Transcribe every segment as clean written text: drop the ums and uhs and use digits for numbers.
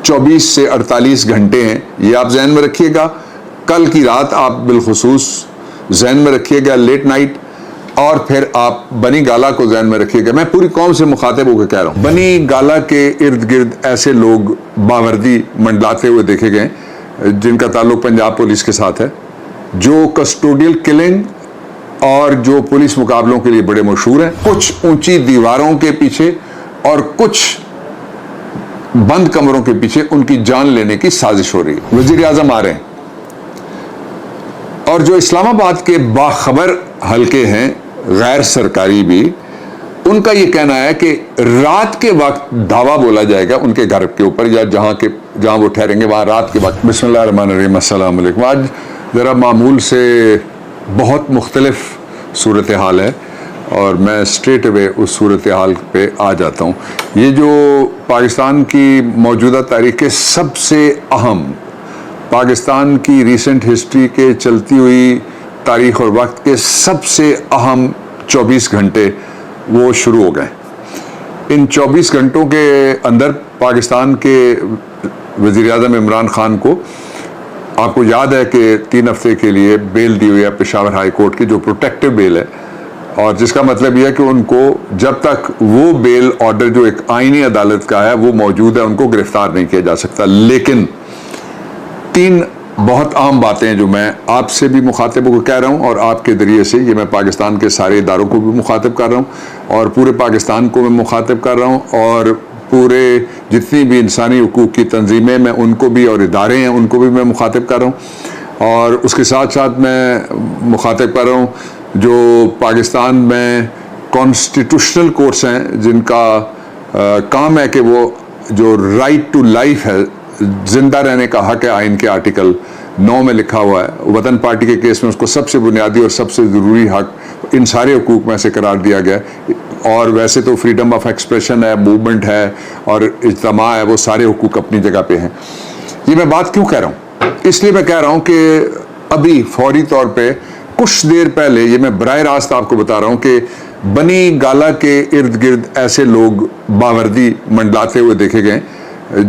24 سے 48 گھنٹے ہیں، یہ آپ ذہن میں رکھیے گا. کل کی رات آپ بالخصوص ذہن میں رکھیے گا، لیٹ نائٹ. اور پھر آپ بنی گالا کو ذہن میں رکھیے گا. میں پوری قوم سے مخاطب ہو کے کہہ رہا ہوں، بنی گالا کے ارد گرد ایسے لوگ باوردی منڈلاتے ہوئے دیکھے گئے جن کا تعلق پنجاب پولیس کے ساتھ ہے، جو کسٹوڈیل کلنگ اور جو پولیس مقابلوں کے لیے بڑے مشہور ہیں. کچھ اونچی دیواروں کے پیچھے اور کچھ بند کمروں کے پیچھے ان کی جان لینے کی سازش ہو رہی ہے. وزیر اعظم آ رہے ہیں، اور جو اسلام آباد کے باخبر حلقے ہیں غیر سرکاری بھی، ان کا یہ کہنا ہے کہ رات کے وقت دھاوا بولا جائے گا ان کے گھر کے اوپر یا جہاں وہ ٹھہریں گے وہاں رات کے وقت. بسم اللہ الرحمن الرحیم. السلام علیکم. آج ذرا معمول سے بہت مختلف صورتحال ہے اور میں اسٹریٹ اوے اس صورتحال پہ آ جاتا ہوں. یہ جو پاکستان کی موجودہ تاریخ کے سب سے اہم، پاکستان کی ریسنٹ ہسٹری کے چلتی ہوئی تاریخ اور وقت کے سب سے اہم 24 گھنٹے وہ شروع ہو گئے. ان 24 گھنٹوں کے اندر پاکستان کے وزیر اعظم عمران خان کو، آپ کو یاد ہے کہ 3 ہفتے کے لیے بیل دی ہوئی ہے پشاور ہائی کورٹ کی، جو پروٹیکٹیو بیل ہے، اور جس کا مطلب یہ ہے کہ ان کو جب تک وہ بیل آرڈر جو ایک آئینی عدالت کا ہے وہ موجود ہے ان کو گرفتار نہیں کیا جا سکتا. لیکن 3 بہت اہم باتیں جو میں آپ سے بھی مخاطب کو کہہ رہا ہوں اور آپ کے ذریعے سے یہ میں پاکستان کے سارے اداروں کو بھی مخاطب کر رہا ہوں اور پورے پاکستان کو میں مخاطب کر رہا ہوں، اور پورے جتنی بھی انسانی حقوق کی تنظیمیں میں ان کو بھی اور ادارے ہیں ان کو بھی میں مخاطب کر رہا ہوں. اور اس کے ساتھ ساتھ میں مخاطب کر رہا ہوں جو پاکستان میں کانسٹیٹیوشنل کورٹس ہیں جن کا کام ہے کہ وہ جو رائٹ ٹو لائف ہے، زندہ رہنے کا حق ہے، آئین کے آرٹیکل 9 میں لکھا ہوا ہے. وطن پارٹی کے کیس میں اس کو سب سے بنیادی اور سب سے ضروری حق ان سارے حقوق میں سے قرار دیا گیا ہے. اور ویسے تو فریڈم آف ایکسپریشن ہے، موومنٹ ہے اور اجتماع ہے، وہ سارے حقوق اپنی جگہ پہ ہیں. یہ میں بات کیوں کہہ رہا ہوں؟ اس لیے میں کہہ رہا ہوں کہ ابھی فوری طور پہ کچھ دیر پہلے یہ میں براہ راست آپ کو بتا رہا ہوں کہ بنی گالا کے ارد گرد ایسے لوگ باوردی منڈلاتے ہوئے دیکھے گئے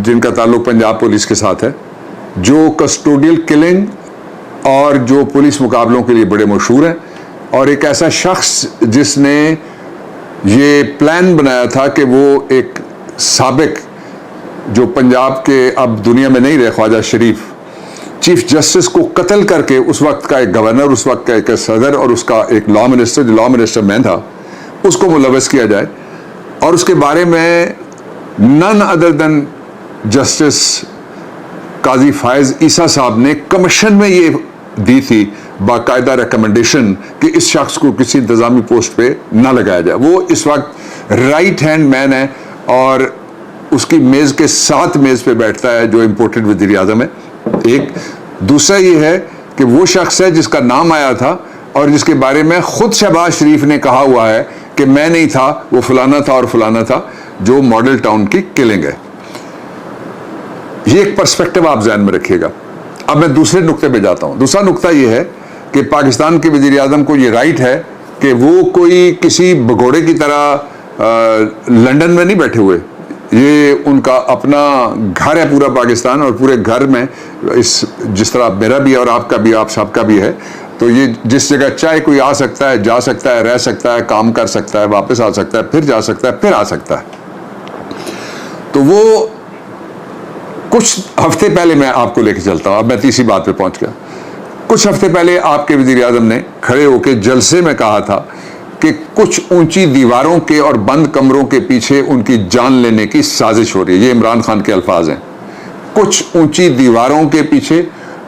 جن کا تعلق پنجاب پولیس کے ساتھ ہے، جو کسٹوڈیل کلنگ اور جو پولیس مقابلوں کے لیے بڑے مشہور ہیں. اور ایک ایسا شخص جس نے یہ پلان بنایا تھا کہ وہ ایک سابق جو پنجاب کے اب دنیا میں نہیں رہے خواجہ شریف چیف جسٹس کو قتل کر کے اس وقت کا ایک گورنر، اس وقت کا ایک صدر اور اس کا ایک لا منسٹر جو لا منسٹر میں تھا اس کو ملوث کیا جائے. اور اس کے بارے میں نن ادر دین جسٹس قاضی فائز عیسیٰ صاحب نے کمیشن میں یہ دی تھی باقاعدہ ریکمنڈیشن کہ اس شخص کو کسی انتظامی پوسٹ پہ نہ لگایا جائے. وہ اس وقت رائٹ ہینڈ مین ہے اور اس کی میز کے ساتھ میز پہ بیٹھتا ہے جو امپورٹڈ وزیر اعظم ہے. ایک دوسرا یہ ہے کہ وہ شخص ہے جس کا نام آیا تھا اور جس کے بارے میں خود شہباز شریف نے کہا ہوا ہے کہ میں نہیں تھا، وہ فلانا تھا اور فلانا تھا، جو ماڈل ٹاؤن کی کلنگ ہے. یہ ایک پرسپیکٹو آپ ذہن میں رکھیے گا. اب میں دوسرے نقطے پہ جاتا ہوں. دوسرا نقطہ یہ ہے کہ پاکستان کے وزیر اعظم کو یہ رائٹ ہے کہ وہ کوئی کسی بگوڑے کی طرح لندن میں نہیں بیٹھے ہوئے. یہ ان کا اپنا گھر ہے پورا پاکستان، اور پورے گھر میں جس طرح میرا بھی ہے اور آپ کا بھی، آپ سب کا بھی ہے، تو یہ جس جگہ چاہے کوئی آ سکتا ہے، جا سکتا ہے، رہ سکتا ہے، کام کر سکتا ہے، واپس آ سکتا ہے، پھر جا سکتا ہے، پھر آ سکتا ہے. تو وہ کچھ ہفتے پہلے میں آپ کو لے کے چلتا ہوں. اب میں تیسری بات پہ پہنچ گیا. کچھ ہفتے پہلے آپ کے وزیر اعظم نے کھڑے ہو کے جلسے میں کہا تھا کہ کچھ اونچی دیواروں کے اور بند کمروں کے پیچھے ان کی جان لینے کی سازش ہو رہی ہے. یہ عمران خان کے الفاظ ہیں. کچھ اونچی دیواروں کے پیچھے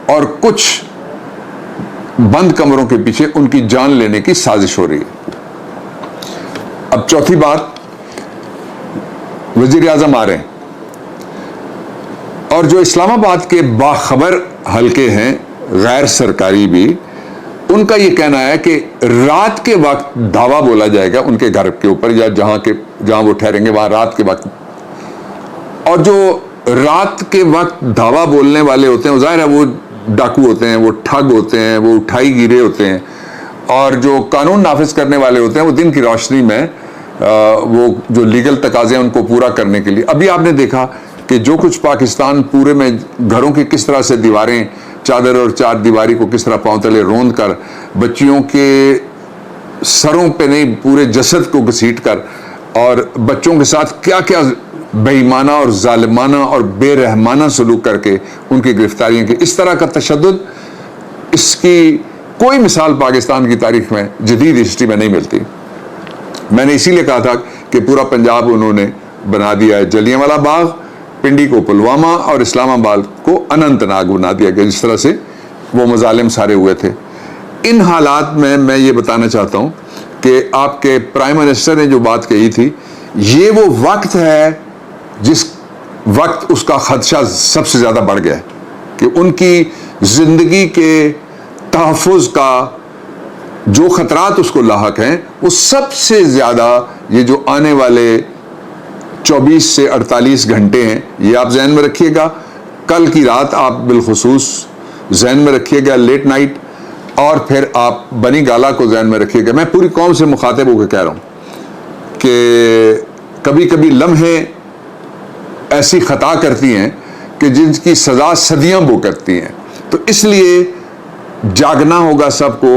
اور کچھ بند کمروں کے پیچھے ان کی جان لینے کی سازش ہو رہی ہے. اب چوتھی بات، وزیر اعظم آ رہے ہیں، اور جو اسلام آباد کے باخبر حلقے ہیں غیر سرکاری بھی، ان کا یہ کہنا ہے کہ رات کے وقت دھاوا بولا جائے گا ان کے گھر کے اوپر یا جہاں وہ ٹھہریں گے وہاں رات کے وقت. اور جو رات کے وقت دھاوا بولنے والے ہوتے ہیں، ظاہر ہے وہ ڈاکو ہوتے ہیں، وہ ٹھگ ہوتے ہیں، وہ اٹھائی گیرے ہوتے ہیں، اور جو قانون نافذ کرنے والے ہوتے ہیں وہ دن کی روشنی میں وہ جو لیگل تقاضے ہیں ان کو پورا کرنے کے لیے. ابھی آپ نے دیکھا کہ جو کچھ پاکستان پورے میں گھروں کی کس طرح سے دیواریں چادر اور چار دیواری کو کس طرح پاؤں تلے روند کر بچیوں کے سروں پہ نہیں پورے جسد کو گھسیٹ کر اور بچوں کے ساتھ کیا کیا بے ایمانہ اور ظالمانہ اور بے رحمانہ سلوک کر کے ان کی گرفتاریاں کی، اس طرح کا تشدد، اس کی کوئی مثال پاکستان کی تاریخ میں جدید ہسٹری میں نہیں ملتی۔ میں نے اسی لیے کہا تھا کہ پورا پنجاب انہوں نے بنا دیا ہے جلیانوالہ باغ، پنڈی کو پلوامہ اور اسلام آباد کو اننت ناگ بنا دیا گیا، جس طرح سے وہ مظالم سارے ہوئے تھے۔ ان حالات میں یہ بتانا چاہتا ہوں کہ آپ کے پرائم منسٹر نے جو بات کہی تھی، یہ وہ وقت ہے جس وقت اس کا خدشہ سب سے زیادہ بڑھ گیا ہے کہ ان کی زندگی کے تحفظ کا جو خطرات اس کو لاحق ہیں وہ سب سے زیادہ یہ جو آنے والے 24 سے 48 گھنٹے ہیں، یہ آپ ذہن میں رکھیے گا۔ کل کی رات آپ بالخصوص ذہن میں رکھیے گا، لیٹ نائٹ، اور پھر آپ بنی گالا کو ذہن میں رکھیے گا۔ میں پوری قوم سے مخاطب ہو کے کہہ رہا ہوں کہ کبھی کبھی لمحے ایسی خطا کرتی ہیں کہ جن کی سزا صدیاں بو کرتی ہیں، تو اس لیے جاگنا ہوگا سب کو،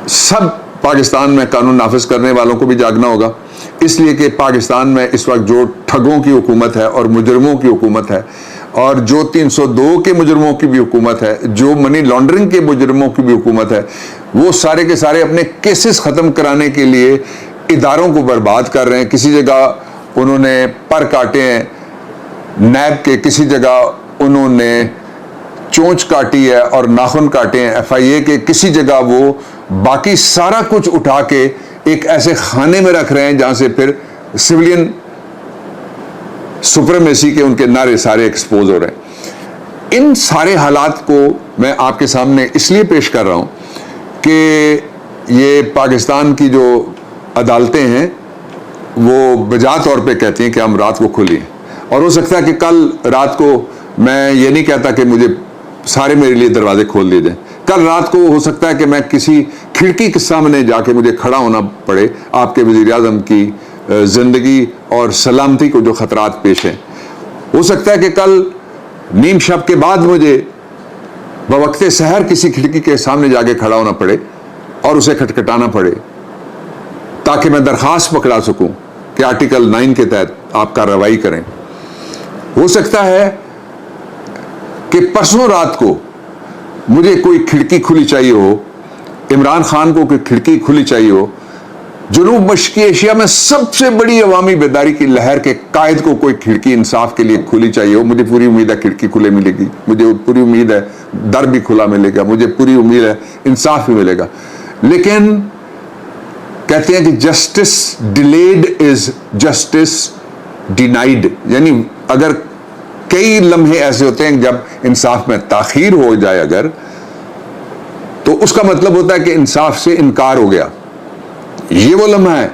سب پاکستان میں قانون نافذ کرنے والوں کو بھی جاگنا ہوگا، اس لیے کہ پاکستان میں اس وقت جو ٹھگوں کی حکومت ہے اور مجرموں کی حکومت ہے، اور جو 302 کے مجرموں کی بھی حکومت ہے، جو منی لانڈرنگ کے مجرموں کی بھی حکومت ہے، وہ سارے کے سارے اپنے کیسز ختم کرانے کے لیے اداروں کو برباد کر رہے ہیں۔ کسی جگہ انہوں نے پر کاٹے ہیں نیب کے، کسی جگہ انہوں نے چونچ کاٹی ہے اور ناخن کاٹے ہیں FIA کے، کسی جگہ وہ باقی سارا کچھ اٹھا کے ایک ایسے خانے میں رکھ رہے ہیں جہاں سے پھر سویلین سپریمیسی کے ان کے نعرے سارے ایکسپوز ہو رہے ہیں۔ ان سارے حالات کو میں آپ کے سامنے اس لیے پیش کر رہا ہوں کہ یہ پاکستان کی جو عدالتیں ہیں وہ بجا طور پہ کہتی ہیں کہ ہم رات کو کھلی ہیں، اور ہو سکتا ہے کہ کل رات کو، میں یہ نہیں کہتا کہ مجھے سارے میرے لیے دروازے کھول دیے جائیں، کل رات کو ہو سکتا ہے کہ میں کسی کھڑکی کے سامنے جا کے مجھے کھڑا ہونا پڑے آپ کے وزیر اعظم کی زندگی اور سلامتی کو جو خطرات پیش ہیں۔ ہو سکتا ہے کہ کل نیم شب کے بعد مجھے بوقت سحر کسی کھڑکی کے سامنے جا کے کھڑا ہونا پڑے اور اسے کھٹکھٹانا پڑے تاکہ میں درخواست پکڑا سکوں کہ آرٹیکل 9 کے تحت آپ کارروائی کریں۔ ہو سکتا ہے کہ پرسوں رات کو مجھے کوئی کھڑکی کھلی چاہیے ہو، عمران خان کو کوئی کھڑکی کھلی چاہیے ہو، جنوب مشرقی ایشیا میں سب سے بڑی عوامی بیداری کی لہر کے قائد کو کوئی کھڑکی انصاف کے لیے کھلی چاہیے ہو، مجھے پوری امید ہے کھڑکی کھلے ملے گی، مجھے پوری امید ہے در بھی کھلا ملے گا، مجھے پوری امید ہے انصاف بھی ملے گا۔ لیکن کہتے ہیں کہ جسٹس ڈیلیڈ از جسٹس ڈینائیڈ، یعنی اگر کئی لمحے ایسے ہوتے ہیں جب انصاف میں تاخیر ہو جائے اگر، تو اس کا مطلب ہوتا ہے کہ انصاف سے انکار ہو گیا۔ یہ وہ لمحہ ہے،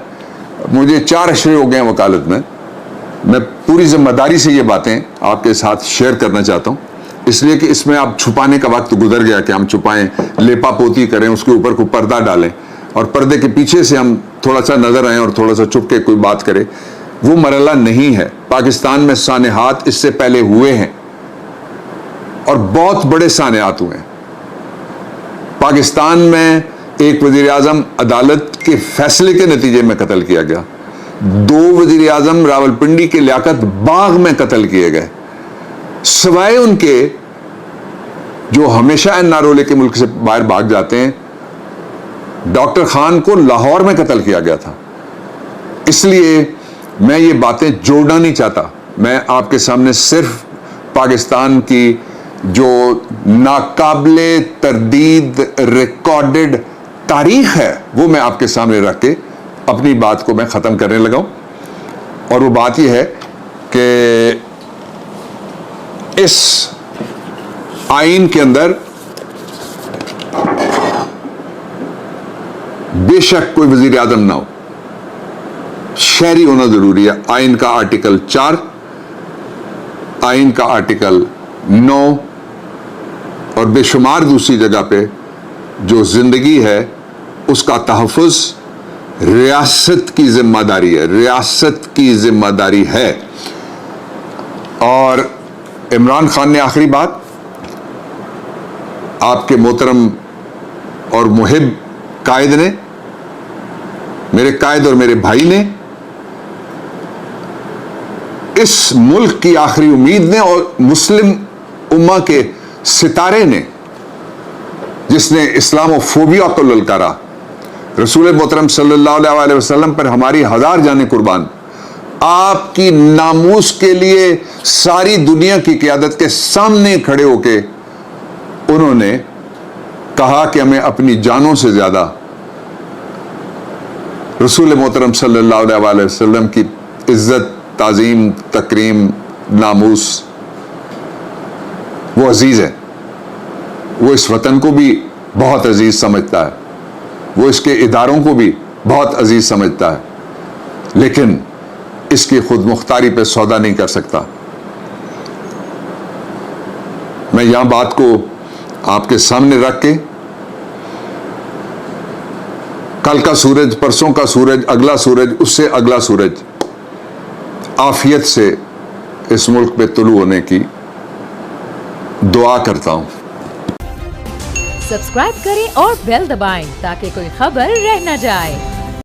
مجھے 4 اشرے ہو گئے ہیں وکالت میں پوری ذمہ داری سے یہ باتیں آپ کے ساتھ شیئر کرنا چاہتا ہوں، اس لیے کہ اس میں اب چھپانے کا وقت گزر گیا کہ ہم چھپائیں، لیپا پوتی کریں، اس کے اوپر کوئی پردہ ڈالیں اور پردے کے پیچھے سے ہم تھوڑا سا نظر آئیں اور تھوڑا سا چھپ کے کوئی بات کرے، وہ مرحلہ نہیں ہے۔ پاکستان میں سانحات اس سے پہلے ہوئے ہیں اور بہت بڑے سانحات ہوئے ہیں۔ پاکستان میں ایک وزیر اعظم عدالت کے فیصلے کے نتیجے میں قتل کیا گیا، 2 وزیر اعظم راولپنڈی کے لیاقت باغ میں قتل کیے گئے، سوائے ان کے جو ہمیشہ NRO لے کے ملک سے باہر بھاگ جاتے ہیں۔ ڈاکٹر خان کو لاہور میں قتل کیا گیا تھا۔ اس لیے میں یہ باتیں جوڑنا نہیں چاہتا، میں آپ کے سامنے صرف پاکستان کی جو ناقابل تردید ریکارڈڈ تاریخ ہے وہ میں آپ کے سامنے رکھ کے اپنی بات کو میں ختم کرنے لگا ہوں، اور وہ بات یہ ہے کہ اس آئین کے اندر بے شک کوئی وزیر اعظم نہ ہو، شہری ہونا ضروری ہے۔ آئین کا آرٹیکل 4، آئین کا آرٹیکل 9 اور بے شمار دوسری جگہ پہ جو زندگی ہے اس کا تحفظ ریاست کی ذمہ داری ہے، ریاست کی ذمہ داری ہے۔ اور عمران خان نے آخری بات، آپ کے محترم اور محب قائد نے، میرے قائد اور میرے بھائی نے، اس ملک کی آخری امید نے اور مسلم امہ کے ستارے نے، جس نے اسلام و فوبیا کو للکارا، رسول محترم صلی اللہ علیہ وسلم پر ہماری ہزار جانیں قربان، آپ کی ناموس کے لیے ساری دنیا کی قیادت کے سامنے کھڑے ہو کے انہوں نے کہا کہ ہمیں اپنی جانوں سے زیادہ رسول محترم صلی اللہ علیہ وسلم کی عزت، تعظیم، تکریم، ناموس وہ عزیز ہے، وہ اس وطن کو بھی بہت عزیز سمجھتا ہے، وہ اس کے اداروں کو بھی بہت عزیز سمجھتا ہے، لیکن اس کی خود مختاری پہ سودا نہیں کر سکتا۔ میں یہاں بات کو آپ کے سامنے رکھ کے کل کا سورج، پرسوں کا سورج، اگلا سورج، اس سے اگلا سورج عافیت سے اس ملک پہ طلوع ہونے کی دعا کرتا ہوں۔ سبسکرائب کریں اور بیل دبائیں تاکہ کوئی خبر رہ نہ جائے۔